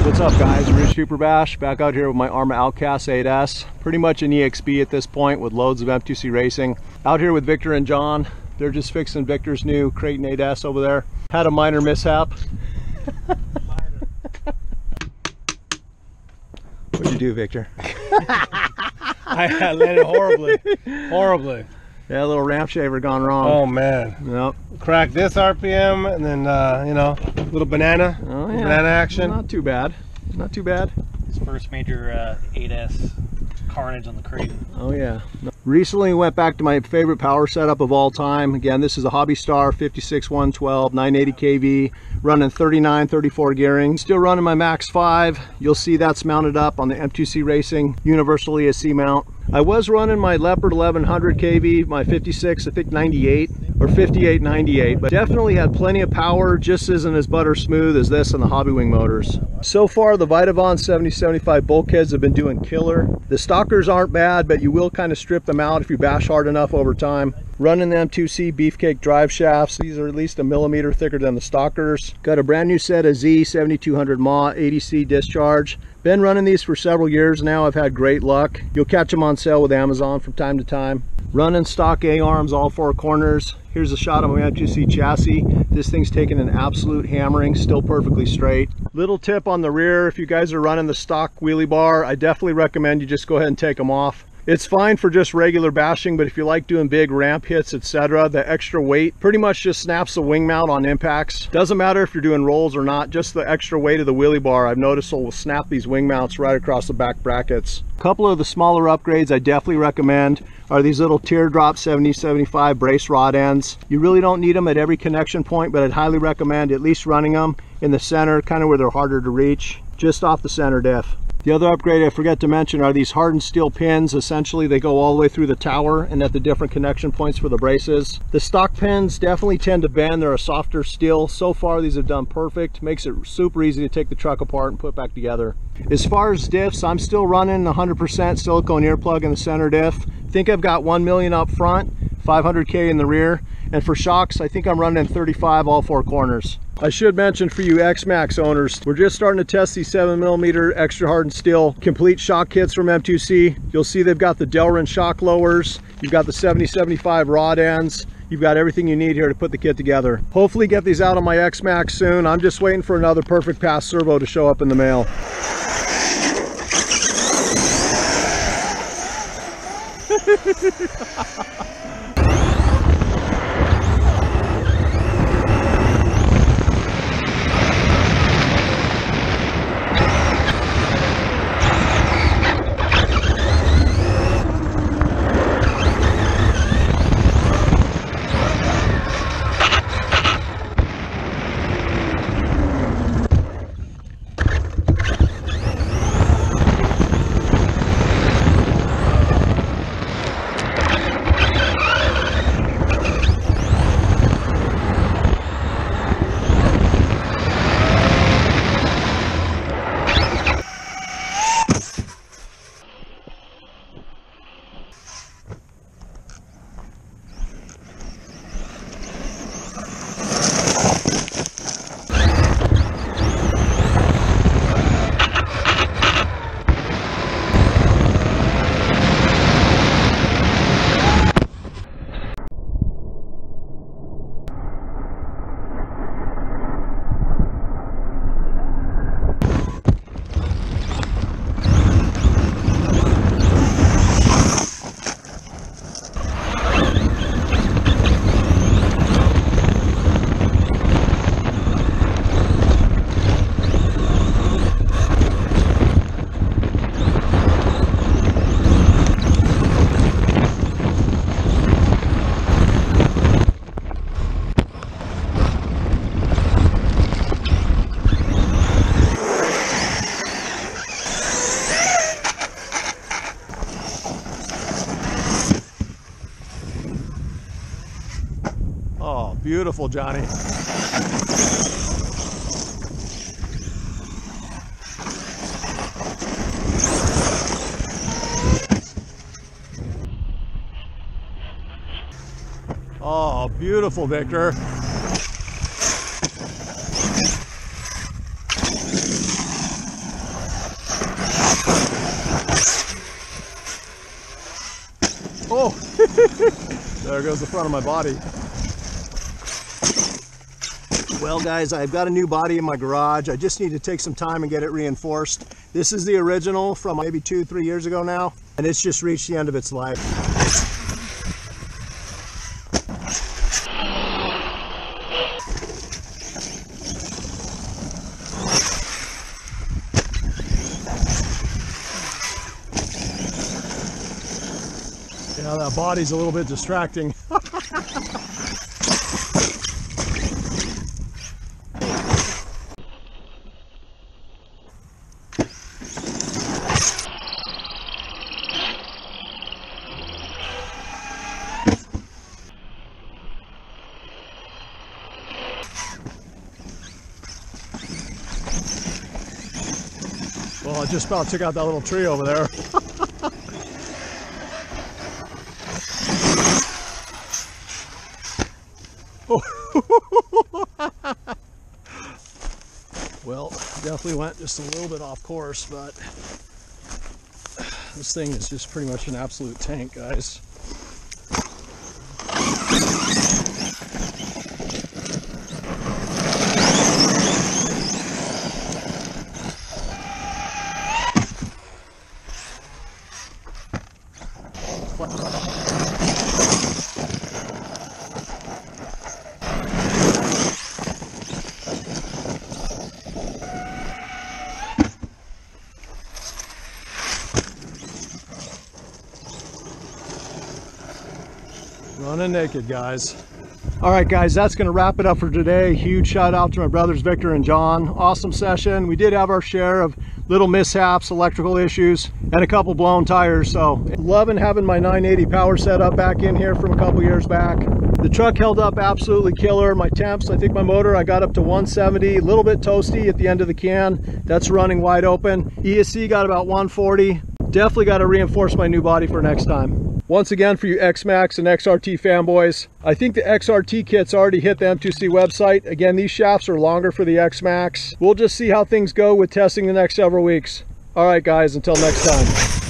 What's up guys, Rich Super Bash back out here with my ARRMA Outcast 8S. Pretty much an EXP at this point with loads of M2C racing. Out here with Victor and John. They're just fixing Victor's new Creighton 8S over there. Had a minor mishap. What'd you do, Victor? I landed horribly. Yeah, a little ramp shaver gone wrong. Oh man. Yep. Cracked this RPM and then you know, a little banana. Oh, yeah. Banana action. Not too bad. Not too bad. His first major 8S carnage on the Creighton. Oh yeah. Recently went back to my favorite power setup of all time. Again, this is a Hobby Star 56-112 980 kV, running 39-34 gearing. Still running my Max 5. You'll see that's mounted up on the M2C Racing Universal ESC mount. I was running my Leopard 1100 kV, my 56, I think 98 or 58-98, but definitely had plenty of power. Just isn't as butter smooth as this on the Hobby Wing motors. So far, the Vitavon 7075 bulkheads have been doing killer. The stalkers aren't bad, but you will kind of strip them out if you bash hard enough over time. Running the M2C Beefcake drive shafts. These are at least a millimeter thicker than the stalkers. Got a brand new set of Z 7200 mAh 80C discharge. Been running these for several years now. I've had great luck. You'll catch them on sale with Amazon from time to time. Running stock A-arms all four corners. Here's a shot of my M2C chassis. This thing's taking an absolute hammering, still perfectly straight. Little tip on the rear, if you guys are running the stock wheelie bar, I definitely recommend you just go ahead and take them off. It's fine for just regular bashing, but if you like doing big ramp hits, etc., the extra weight pretty much just snaps the wing mount on impacts. Doesn't matter if you're doing rolls or not, just the extra weight of the wheelie bar I've noticed will snap these wing mounts right across the back brackets. A couple of the smaller upgrades I definitely recommend are these little teardrop 70-75 brace rod ends. You really don't need them at every connection point, but I'd highly recommend at least running them in the center, kind of where they're harder to reach, just off the center diff. The other upgrade I forgot to mention are these hardened steel pins. Essentially, they go all the way through the tower and at the different connection points for the braces. The stock pins definitely tend to bend. They're a softer steel. So far, these have done perfect. Makes it super easy to take the truck apart and put back together. As far as diffs, I'm still running 100% silicone earplug in the center diff. I think I've got 1 million up front, 500K in the rear. And for shocks, I think I'm running 35 all four corners. I should mention for you XMaxx owners, we're just starting to test these 7mm extra hardened steel complete shock kits from M2C. You'll see they've got the Delrin shock lowers, you've got the 70-75 rod ends, you've got everything you need here to put the kit together. Hopefully get these out on my XMaxx soon. I'm just waiting for another Perfect Pass servo to show up in the mail. Oh, beautiful, Johnny. Oh, beautiful, Victor. There goes the front of my body. Well guys, I've got a new body in my garage. I just need to take some time and get it reinforced. This is the original from maybe 2-3 years ago now, and it's just reached the end of its life. Yeah, that body's a little bit distracting. Well, I just about took out that little tree over there. Well, definitely went just a little bit off course, but this thing is just pretty much an absolute tank, guys. Running naked, guys. All right, guys, that's going to wrap it up for today. Huge shout out to my brothers Victor and John. Awesome session. We did have our share of little mishaps, electrical issues, and a couple blown tires. So loving having my 980 power setup back in here from a couple years back. The truck held up absolutely killer. My temps, I think my motor, I got up to 170, a little bit toasty at the end of the can. That's running wide open. ESC got about 140. Definitely got to reinforce my new body for next time. Once again, for you XMaxx and XRT fanboys, I think the XRT kits already hit the M2C website. Again, these shafts are longer for the XMaxx. We'll just see how things go with testing the next several weeks. All right, guys, until next time.